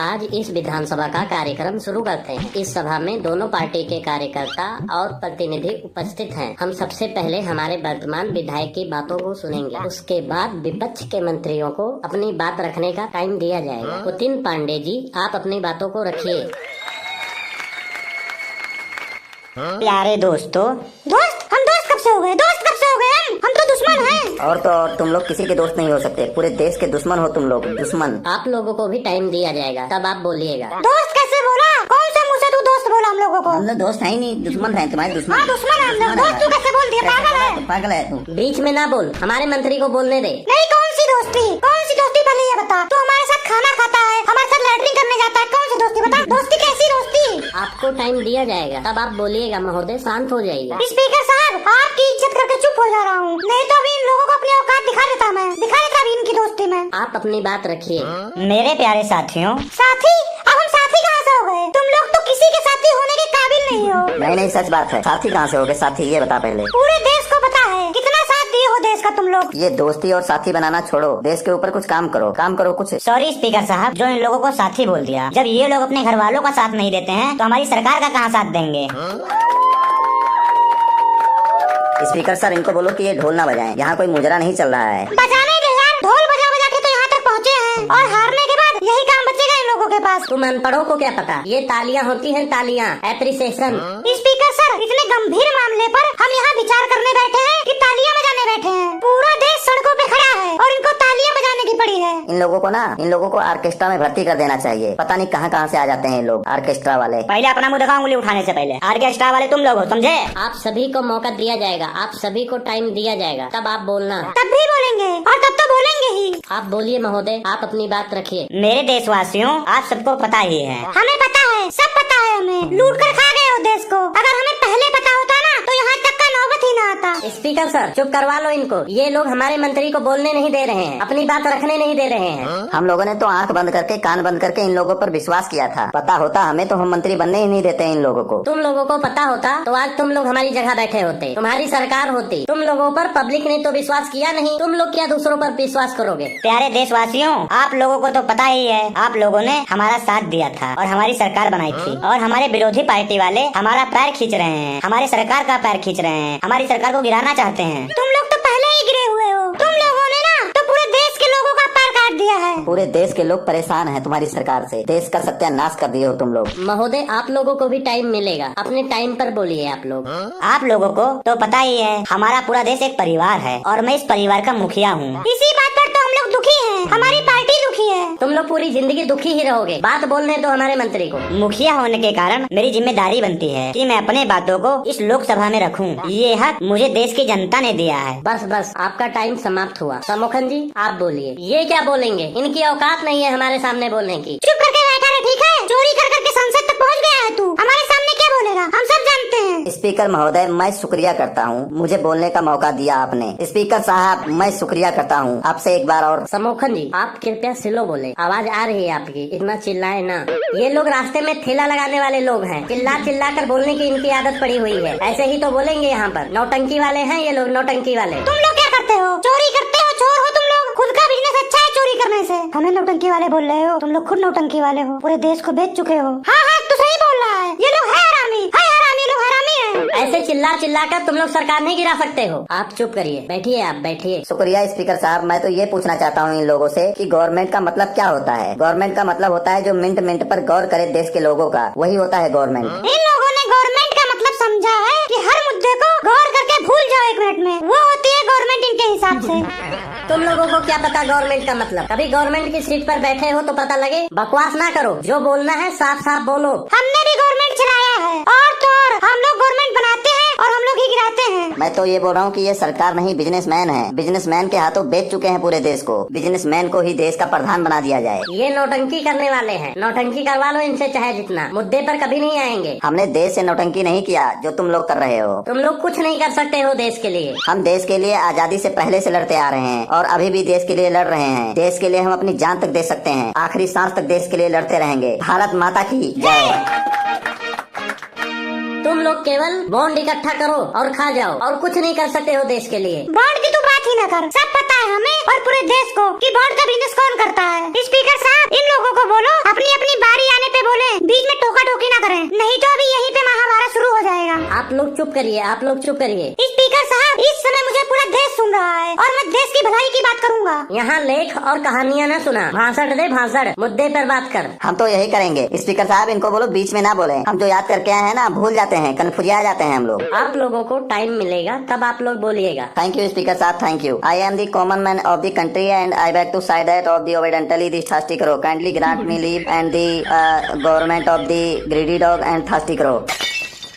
आज इस विधानसभा का कार्यक्रम शुरू करते हैं। इस सभा में दोनों पार्टी के कार्यकर्ता और प्रतिनिधि उपस्थित हैं। हम सबसे पहले हमारे वर्तमान विधायक की बातों को सुनेंगे। उसके बाद विपक्ष के मंत्रियों को अपनी बात रखने का टाइम दिया जाएगा। पुतिन पांडे जी, आप अपनी बातों को रखिए। प्यारे दोस्तों, हम दोस्त कब से हो गए? हम तो दुश्मन हैं। और तो और तुम लोग किसी के दोस्त नहीं हो सकते, पूरे देश के दुश्मन हो तुम लोग, दुश्मन। आप लोगों को भी टाइम दिया जाएगा, तब आप बोलिएगा। दोस्त कैसे बोला? कौन से मुँह से तू दोस्त बोला हम लोगों को? हम लोग दोस्त है ही नहीं, दुश्मन है तुम्हारे, दुश्मन। हाँ, दुश्मन है हम लोग। दोस्त तू कैसे बोल दिया? पागल है तू। बीच में ना बोल, हमारे मंत्री को बोलने दे। नहीं, कौन सी दोस्ती पहले ये बता। तू हमारे साथ खाना खाता है, हमारे साथ लैट्रिन करने जाता है, कौन सी दोस्ती बता? दोस्ती कैसी दोस्ती? आपको टाइम दिया जाएगा, तब आप बोलिएगा। महोदय शांत हो जाइए। स्पीकर साहब, आपकी इज्जत करके चुप हो जा रहा हूँ, नहीं तो अभी इन लोगों को अपनी औकात दिखा देता अभी इनकी दोस्ती में। आप अपनी बात रखिए। मेरे प्यारे साथियों, साथी? अब हम साथी कहाँ से हो गए? तुम लोग तो किसी के साथी होने के काबिल नहीं हो। नहीं, सच बात है। साथी कहाँ से हो गए? साथी ये बता पहले। पूरे देश को पता है कितना साथ दिए हो देश का तुम लोग। ये दोस्ती और साथी बनाना छोड़ो, देश के ऊपर कुछ काम करो कुछ। सॉरी स्पीकर साहब, जो इन लोगों को साथी बोल दिया। जब ये लोग अपने घर वालों का साथ नहीं देते हैं तो हमारी सरकार का कहाँ साथ देंगे? स्पीकर सर, इनको बोलो कि ये ढोल ना बजाएं, यहाँ कोई मुजरा नहीं चल रहा है। बजाने दे यार, ढोल बजा बजा के तो यहाँ तक पहुँचे हैं, और हारने के बाद यही काम बचेगा इन लोगों के पास। तुम अनपढ़ों को क्या पता, ये तालियां होती हैं, तालियां, एप्रिसिएशन। स्पीकर सर, इतने गंभीर मामले पर हम यहाँ विचार करने बैठे हैं कि तालियां बजाने बैठे हैं। पूरा देश सड़कों पे खड़ा है और इनको तालियां बजाने की पड़ी है। इन लोगों को ऑर्केस्ट्रा में भर्ती कर देना चाहिए। पता नहीं कहाँ से आ जाते हैं लोग ऑर्केस्ट्रा वाले। पहले अपना मुंह दिखाओ, उंगली उठाने से पहले। ऑर्केस्ट्रा वाले तुम लोग हो, समझे? आप सभी को मौका दिया जाएगा, आप सभी को टाइम दिया जाएगा, तब आप बोलना। तब भी बोलेंगे और तब तो बोलेंगे ही। आप बोलिए महोदय, आप अपनी बात रखिए। मेरे देशवासियों, आप सबको पता ही है। हमें पता है, सब पता है हमें। लूट कर खा गए हो देश को। अगर हमें पहले पता होता ना तो यहाँ तक का नौबत ही ना आता। स्पीकर सर, चुप करवा लो इनको। ये लोग हमारे मंत्री को बोलने नहीं दे रहे हैं, अपनी बात रखने नहीं दे रहे हैं। हम लोगों ने तो आंख बंद करके, कान बंद करके इन लोगों पर विश्वास किया था। पता होता हमें तो हम मंत्री बनने ही नहीं देते इन लोगों को। तुम लोगों को पता होता तो आज तुम लोग हमारी जगह बैठे होते, तुम्हारी सरकार होती। तुम लोगों पर पब्लिक ने तो विश्वास किया नहीं, तुम लोग क्या दूसरों पर विश्वास करोगे? प्यारे देशवासियों, आप लोगों को तो पता ही है, आप लोगों ने हमारा साथ दिया था और हमारी सरकार बनाई थी। और हमारे विरोधी पार्टी वाले हमारा पैर खींच रहे हैं, हमारे सरकार का पैर खींच रहे हैं, हमारी सरकार को गिराना चाहते हैं। तुम लोग तो पहले ही गिरे हुए हो। तुम लोगों ने ना तो पूरे देश के लोगों का पैर काट दिया है। पूरे देश के लोग परेशान हैं तुम्हारी सरकार से। देश का सत्यानाश कर दिए हो तुम लोग। महोदय, आप लोगों को भी टाइम मिलेगा, अपने टाइम पर बोलिए आप लोग। आप लोगों को तो पता ही है, हमारा पूरा देश एक परिवार है और मैं इस परिवार का मुखिया हूँ। इसी बात पर तो हम लोग दुखी हैं, हमारी पार्टी दुखी है। तुम लोग पूरी जिंदगी दुखी ही रहोगे। बात बोलने दो हमारे मंत्री को। मुखिया होने के कारण मेरी जिम्मेदारी बनती है कि मैं अपने बातों को इस लोकसभा में रखूं। ये हक मुझे देश की जनता ने दिया है। बस आपका टाइम समाप्त हुआ। समोखन जी, आप बोलिए। ये क्या बोलेंगे? इनकी औकात नहीं है हमारे सामने बोलने की। चुप करके बैठा रहे, ठीक है? चोरी कर करके संसद तक पहुंच गया है तू। हमारे सामने क्या बोलेगा? हम सब जानते हैं। स्पीकर महोदय, मैं शुक्रिया करता हूँ, मुझे बोलने का मौका दिया आपने। स्पीकर साहब, मैं शुक्रिया करता हूँ आपसे एक बार और। समोखन जी, आप कृपया स्लो बोले, आवाज आ रही है आपकी, इतना चिल्लाए ना। ये लोग रास्ते में ठेला लगाने वाले लोग हैं, चिल्ला कर बोलने की इनकी आदत पड़ी हुई है। ऐसे ही तो बोलेंगे यहाँ पर। नौटंकी वाले हैं ये लोग, नौटंकी वाले। तुम लोग क्या करते हो? चोरी करते हो, चोर हो तुम लोग। खुद का बिजनेस अच्छा है चोरी करने से। हमें नौटंकी वाले बोल रहे हो? तुम लोग खुद नौटंकी वाले हो, पूरे देश को बेच चुके हो। हाँ, तू सही बोल रहा है। ये लोग है हरामी, लोग हरामी है। ऐसे चिल्ला कर तुम लोग सरकार नहीं गिरा सकते हो। आप चुप करिए, बैठिए, आप बैठिए। शुक्रिया स्पीकर साहब। मैं तो ये पूछना चाहता हूँ इन लोगों से कि गवर्नमेंट का मतलब क्या होता है? गवर्नमेंट का मतलब होता है जो मिनट पर गौर करे देश के लोगों का, वही होता है गवर्नमेंट। इन लोगों ने गवर्नमेंट का मतलब समझा है कि हर मुद्दे को गौर करके भूल जाओ 1 मिनट में, वो होती है गवर्नमेंट इनके हिसाब से। तुम लोगों को क्या पता गवर्नमेंट का मतलब? कभी गवर्नमेंट की सीट पर बैठे हो तो पता लगे। बकवास ना करो, जो बोलना है साफ साफ बोलो। हमने भी गवर्नमेंट चलाया है, और तो और हम लोग गवर्नमेंट बनाते हैं और हम लोग ही गिराते हैं। मैं तो ये बोल रहा हूँ कि ये सरकार नहीं, बिजनेसमैन है। बिजनेसमैन के हाथों बेच चुके हैं पूरे देश को। बिजनेसमैन को ही देश का प्रधान बना दिया जाए। ये नौटंकी करने वाले हैं, नौटंकी करवा लो इनसे चाहे जितना, मुद्दे पर कभी नहीं आएंगे। हमने देश से नौटंकी नहीं किया जो तुम लोग कर रहे हो। तुम लोग कुछ नहीं कर सकते हो देश के लिए। हम देश के लिए आजादी से पहले से लड़ते आ रहे हैं और अभी भी देश के लिए लड़ रहे हैं। देश के लिए हम अपनी जान तक दे सकते हैं, आखिरी सांस तक देश के लिए लड़ते रहेंगे। भारत माता की जय। तुम लोग केवल बॉन्ड इकट्ठा करो और खा जाओ, और कुछ नहीं कर सकते हो देश के लिए। बॉन्ड की तो बात बात ही न कर, सब पता है हमें और पूरे देश को कि बॉन्ड का बिजनेस कौन करता है। स्पीकर साहब, इन लोगों को बोलो अपनी अपनी बारी आने पे बोले, बीच में टोका टोकी ना करें, नहीं तो अभी यहीं पे महाभारत शुरू हो जाएगा। आप लोग चुप करिए, आप लोग चुप करिए। स्पीकर साहब, इस समय मुझे पूरा देश सुन रहा है और मैं देश की भलाई की बात करूंगा। यहाँ लेख और कहानियाँ न सुना, भाषण दे भाषण, मुद्दे पर बात कर। हम तो यही करेंगे। स्पीकर साहब, इनको बोलो बीच में ना बोले, हम जो याद करके आए हैं ना भूल जाते हैं, कन्फ्यूजिया जाते हैं हम लोग। आप लोगों को टाइम मिलेगा तब आप लोग बोलिएगा। Thank you, Speaker Saab. Thank you. I am the common man of the country, and I beg to say that of the evidently the thirsty crow. Kindly grant me leave and the government of the greedy dog and thirsty crow.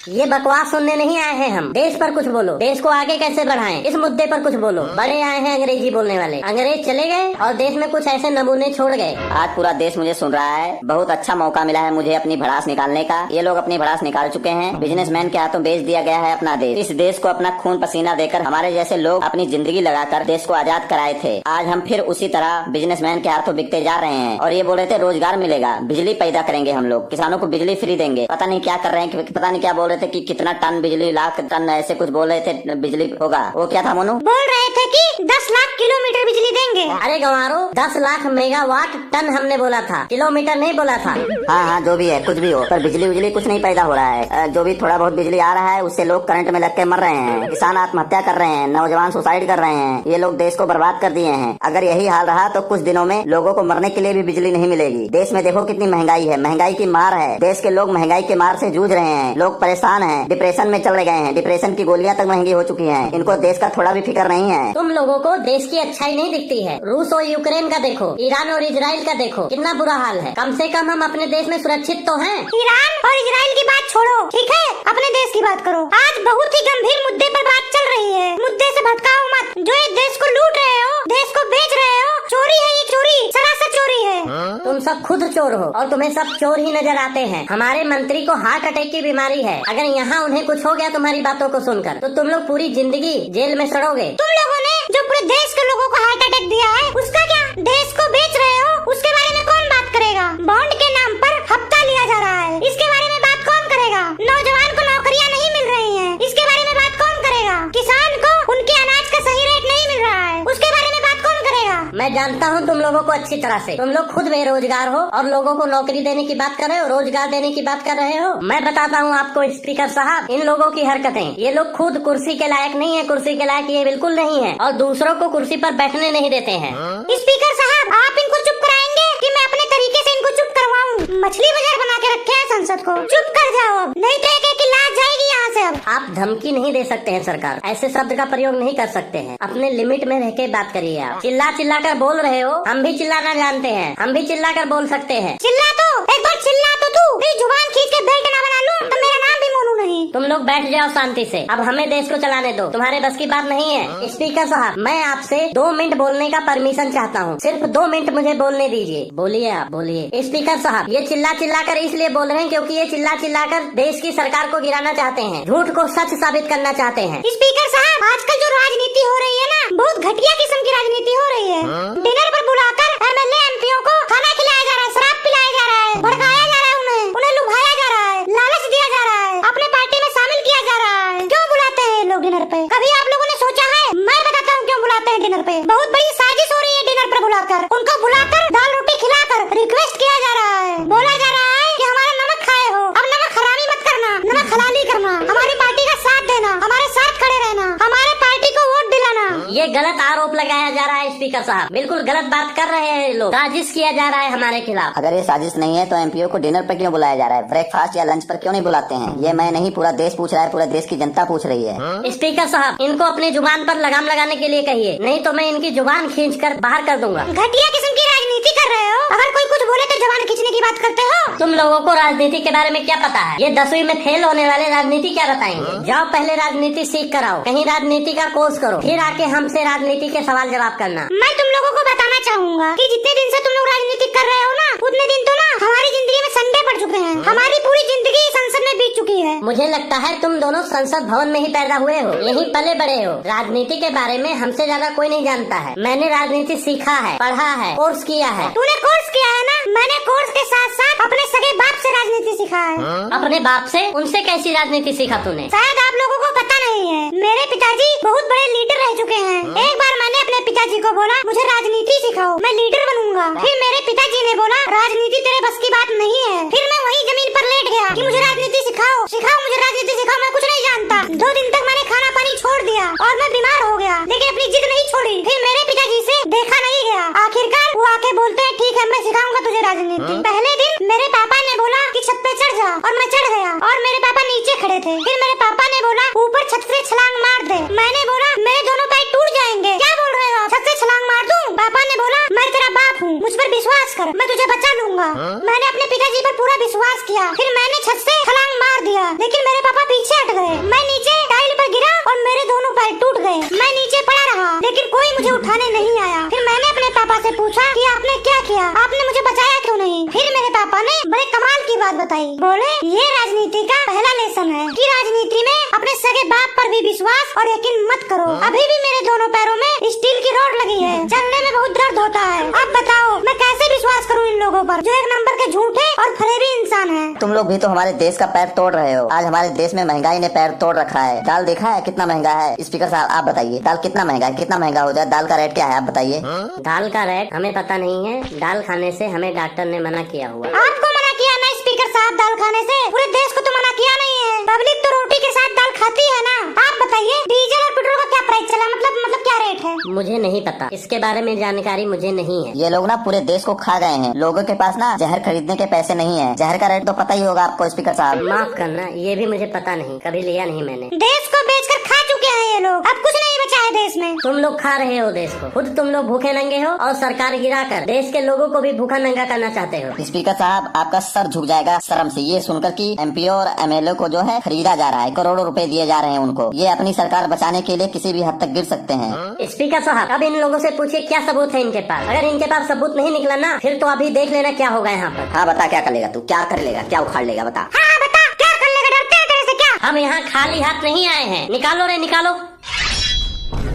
ये बकवास सुनने नहीं आए हैं हम। देश पर कुछ बोलो, देश को आगे कैसे बढ़ाएं, इस मुद्दे पर कुछ बोलो। बड़े आए हैं अंग्रेजी बोलने वाले, अंग्रेज चले गए और देश में कुछ ऐसे नमूने छोड़ गए। आज पूरा देश मुझे सुन रहा है। बहुत अच्छा मौका मिला है मुझे अपनी भड़ास निकालने का। ये लोग अपनी भड़ास निकाल चुके हैं। बिजनेसमैन के हाथों बेच दिया गया है अपना देश। इस देश को अपना खून पसीना देकर हमारे जैसे लोग अपनी जिंदगी लगाकर देश को आजाद कराए थे। आज हम फिर उसी तरह बिजनेसमैन के हाथों बिकते जा रहे हैं। और ये बोल रहे थे रोजगार मिलेगा, बिजली पैदा करेंगे हम लोग, किसानों को बिजली फ्री देंगे। पता नहीं क्या कर रहे हैं, पता नहीं क्या बोल रहे थे कि कितना टन बिजली, लाख टन ऐसे कुछ बोल रहे थे बिजली होगा। वो क्या था मोनू? बोल रहे थे कि 10 लाख किलोमीटर बिजली देंगे। अरे गंवारो, 10 लाख मेगावाट टन हमने बोला था, किलोमीटर नहीं बोला था। हाँ हाँ, जो भी है, कुछ भी हो, पर बिजली कुछ नहीं पैदा हो रहा है। जो भी थोड़ा बहुत बिजली आ रहा है उससे लोग करंट में लग के मर रहे हैं, किसान आत्महत्या कर रहे हैं, नौजवान सुसाइड कर रहे हैं। ये लोग देश को बर्बाद कर दिए हैं। अगर यही हाल रहा तो कुछ दिनों में लोगों को मरने के लिए भी बिजली नहीं मिलेगी। देश में देखो कितनी महंगाई है, महंगाई की मार है। देश के लोग महंगाई के मार से जूझ रहे हैं, लोग परेशान हैं, डिप्रेशन में चले गए हैं। डिप्रेशन की गोलियां तक महंगी हो चुकी हैं। इनको देश का थोड़ा भी फिक्र नहीं है। तुम लोगों को देश की अच्छाई नहीं दिखती है। रूस और यूक्रेन का देखो, ईरान और इजराइल का देखो, कितना बुरा हाल है। कम से कम हम अपने देश में सुरक्षित तो हैं। ईरान और इजराइल की बात छोड़ो, ठीक है, अपने देश की बात करो। आज बहुत ही गंभीर मुद्दे पर बात चल रही है। मुद्दे से भटकाओ मत। जो ये देश को लूट रहे हो, देश को बेच रहे हो, चोरी है ये, चोरी, सरासर चोरी है। तुम सब खुद चोर हो और तुम्हें सब चोर ही नजर आते हैं। हमारे मंत्री को हार्ट अटैक की बीमारी है। अगर यहाँ उन्हें कुछ हो गया तुम्हारी बातों को सुनकर तो तुम लोग पूरी जिंदगी जेल में सड़ोगे। तुम लोगों ने जो पूरे देश के लोगों को हार्ट अटैक दिया है, उसका क्या? देश को बेच रहे हो, उसके बारे में कौन बात करेगा? बॉन्ड के नाम पर हफ्ता लिया जा रहा है, इसके बारे में बात कौन करेगा? नौजवान को नौकरियां नहीं मिल रही हैं, इसके बारे में बात कौन करेगा? किसान को उनके अनाज का सही रेट नहीं मिल रहा है, उसके बारे में बात कौन करेगा? मैं जानता हूँ तुम लोगों को अच्छी तरह से। तुम लोग खुद बेरोजगार हो और लोगों को नौकरी देने की बात कर रहे हो, रोजगार देने की बात कर रहे हो। मैं बताता हूँ आपको स्पीकर साहब, इन लोगों की हरकतें, ये लोग खुद कुर्सी के लायक नहीं है। कुर्सी के लायक ये बिल्कुल नहीं है और दूसरों को कुर्सी पर बैठने नहीं देते हैं। स्पीकर साहब, आप इनको चुप कराएंगे कि मैं अपने तरीके से इनको चुप करवाऊं? मछली बाजार बना के रखे हैं संसद को। चुप कर जाओ अब, नहीं तो एक की लाश जाएगी यहाँ से। अब आप धमकी नहीं दे सकते हैं सरकार, ऐसे शब्द का प्रयोग नहीं कर सकते हैं। अपने लिमिट में रह के बात करिए। आप चिल्ला चिल्ला कर बोल रहे हो, हम भी चिल्लाना जानते हैं, हम भी चिल्ला कर बोल सकते हैं। चिल्ला तो एक बार चिल्ला तो तू, तेरी जुबान खींच के बेल्ट ना बना लूं तो मेरा नाम भी मोनू नहीं। तुम लोग बैठ जाओ शांति से। अब हमें देश को चलाने दो, तुम्हारे बस की बात नहीं है। स्पीकर साहब, मैं आपसे 2 मिनट बोलने का परमिशन चाहता हूँ। सिर्फ 2 मिनट मुझे बोलने दीजिए। बोलिए आप, बोलिए। स्पीकर साहब, ये चिल्ला चिल्ला कर इसलिए बोल रहे हैं क्योंकि ये चिल्ला चिल्ला कर देश की सरकार को गिराना चाहते हैं, झूठ को सच साबित करना चाहते हैं। स्पीकर साहब, आजकल जो राजनीति हो रही है ना, बहुत घटिया किस्म की राजनीति हो रही है। डिनर पर बुलाकर MLA MPओ को खाना खिलाया जा रहा है, शराब पिलाया जा रहा है, भड़काया जा रहा है, उन्हें लुभाया जा रहा है, लालच दिया जा रहा है, अपने पार्टी में शामिल किया जा रहा है। क्यों बुलाते हैं लोग डिनर पे? कभी आप लोगों ने सोचा है? मैं बताता हूँ क्यों बुलाते हैं डिनर पे। बहुत बड़ी साजिश हो रही है डिनर पर बुलाकर। उनको बुलाकर दाल रोटी खिलाकर रिक्वेस्ट किया जा रहा है, बोला जा रहा है कि हमारा नमक खाए हो, अब नमक हरामी मत करना, नमक हलाली करना, हमारी पार्टी का साथ देना, हमारे साथ खड़े रहना, हमारे पार्टी को वोट दिलाना। ये गलत आरोप लगाया जा रहा है स्पीकर साहब, बिल्कुल गलत बात कर रहे हैं लोग। साजिश किया जा रहा है हमारे खिलाफ। अगर ये साजिश नहीं है तो MPO को डिनर पर क्यों बुलाया जा रहा है? ब्रेकफास्ट या लंच पर क्यों नहीं बुलाते हैं? ये मैं नहीं, पूरा देश पूछ रहा है, पूरा देश की जनता पूछ रही है। स्पीकर साहब, इनको अपनी जुबान पर लगाम लगाने के लिए कहिए, नहीं तो मैं इनकी जुबान खींच कर बाहर कर दूंगा। घटिया किस्म की राजनीति कर रहे हो। अगर कोई कुछ बोले तो जबान खींचने की बात करते हो। तुम लोगों को राजनीति के बारे में क्या पता है? ये 10वीं में फेल होने वाले राजनीति क्या बताएंगे? जाओ पहले राजनीति सीख कर आओ, कहीं राजनीति का कोर्स करो, फिर आके हमसे राजनीति के सवाल जवाब करना। मैं तुम लोगों को बताना चाहूंगा कि जितने दिन से तुम लोग राजनीति कर रहे हो ना, उतने दिन तो ना हमारी जिंदगी में संडे पड़ चुके हैं। हमारी पूरी जिंदगी संसद में बीत चुकी है। मुझे लगता है तुम दोनों संसद भवन में ही पैदा हुए हो, यहीं पले बड़े हो। राजनीति के बारे में हमसे ज्यादा कोई नहीं जानता है। मैंने राजनीति सीखा है, पढ़ा है, कोर्स किया है। तूने कोर्स किया है ना? मैंने कोर्स के साथ साथ अपने सगे बाप से राजनीति सीखा है। अपने बाप से? उनसे कैसी राजनीति सीखा तूने? शायद आप लोगों को पता नहीं है, मेरे पिताजी बहुत बड़े लीडर रह चुके हैं। एक बार मैंने अपने पिताजी को बोला मुझे राजनीति सिखाओ, मैं लीडर बनूंगा। फिर मेरे पिताजी ने बोला राजनीति तेरे बस की बात नहीं है। फिर मैं वहीं जमीन पर लेट गया कि मुझे राजनीति सिखाओ, मुझे राजनीति सिखाओ, मैं कुछ नहीं जानता। 2 दिन तक मैंने खाना पानी छोड़ दिया और मैं बीमार हो गया, लेकिन अपनी जिद नहीं छोड़ी। फिर मेरे पिताजी से देखा नहीं गया। आखिरकार वो आके बोलते हैं ठीक है मैं सिखाऊंगा तुझे राजनीति। पहले दिन मेरे पापा ने बोला कि छत पे चढ़ जा, और मैं चढ़ गया और मेरे पापा नीचे खड़े थे। फिर मेरे पापा ने बोला ऊपर छत से छलांग मार दे। मैंने बोला मेरे दोनों पैर टूट जाएंगे। क्या बोल रहे हो, छत से छलांग मार दूं? पापा ने बोला मैं तेरा बाप हूँ, मुझ पर विश्वास कर, मैं तुझे बचा लूंगा। मैंने अपने पिताजी पर पूरा विश्वास किया। फिर मैंने छत से छलांग मार दिया, लेकिन मेरे पापा पीछे हट गए। मैं नीचे टाइल पर गिरा और मेरे दोनों पैर टूट गए। मैं नीचे पड़ा रहा, लेकिन कोई मुझे उठाने नहीं आया। फिर मैंने अपने पापा से पूछा कि आपने क्या किया, आपने मुझे बचाया क्यों नहीं? फिर मेरे पापा ने बड़े कमाल की बात बताई। बोले ये राजनीति का पहला लेसन है कि राजनीति में अपने सगे बाप पर भी विश्वास और यकीन मत करो। अभी भी मेरे दोनों पैरों में स्टील की रॉड लगी है, चलने में बहुत दर्द होता है। अब बताओ मैं कैसे विश्वास करूँ इन लोगों पर जो एक नंबर के झूठे और फरेबी इंसान है। तुम लोग भी तो हमारे देश का पैर तोड़ रहे हो। आज हमारे देश में महंगाई ने पैर तोड़ रखा है। दाल देखा है कितना महंगा है? स्पीकर साहब आप बताइए दाल कितना महंगा है, कितना महंगा हो जाए? दाल का रेट क्या है आप बताइए। दाल का रेट हमें पता नहीं है। दाल खाने से हमें डॉक्टर ने मना किया हुआ। आपको मना किया ना स्पीकर साहब दाल खाने से? पूरे देश को तो मना किया नहीं है। पब्लिक तो रोटी के साथ दाल खाती है ना। आप बताइए डीजल और पेट्रोल का क्या प्राइस चला, मतलब क्या रेट है? मुझे नहीं पता, इसके बारे में जानकारी मुझे नहीं है। ये लोग ना पूरे देश को खा गए हैं। लोगों के पास ना जहर खरीदने के पैसे नहीं है। जहर का रेट तो पता ही होगा आपको स्पीकर साहब। माफ करना, ये भी मुझे पता नहीं, कभी लिया नहीं मैंने। देश को बेचकर खा चुके हैं ये लोग, अब कुछ नहीं बचा है देश में। तुम लोग खा रहे हो देश को, खुद तुम लोग भूखे नंगे हो और सरकार गिराकर देश के लोगों को भी भूखा नंगा करना चाहते हो। स्पीकर साहब आपका सर झुक जाएगा शर्म से ये सुनकर कि एमपी और एमएलए को जो है खरीदा जा रहा है, करोड़ों रुपए दिए जा रहे हैं उनको। ये अपनी सरकार बचाने के लिए किसी भी हद तक गिर सकते हैं। स्पीकर साहब अब इन लोगों से पूछिए क्या सबूत है इनके पास। अगर इनके पास सबूत नहीं निकला ना फिर तो अभी देख लेना क्या होगा यहाँ पर। हाँ बता क्या कर लेगा तू, क्या कर लेगा, क्या उखाड़ लेगा बता। हाँ बता क्या कर लेगा, डरते हैं तेरे से क्या? हम यहाँ खाली हाथ नहीं आए हैं, निकालो रे निकालो।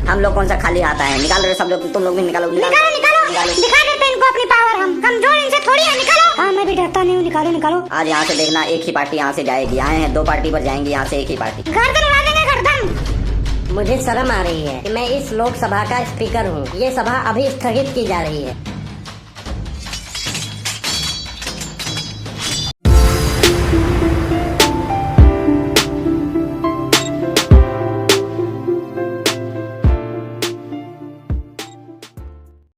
हम लोग कौन सा खाली हाथ आए हैं? निकाल रहे सब लोग, तुम लोग भी निकालो। निकालो दिखा देते हैं इनको अपनी पावर। हम कमजोर इनसे थोड़ी है, निकालो। हाँ मैं भी डरता नहीं हूँ, निकालो। आज यहाँ से देखना एक ही पार्टी यहाँ से जाएगी। आए हैं 2 पार्टी पर जाएंगी, यहाँ से एक ही पार्टी। गर्दन उड़ा देंगे गर्दन। मुझे शर्म आ रही है कि मैं इस लोकसभा का स्पीकर हूँ। ये सभा अभी स्थगित की जा रही है।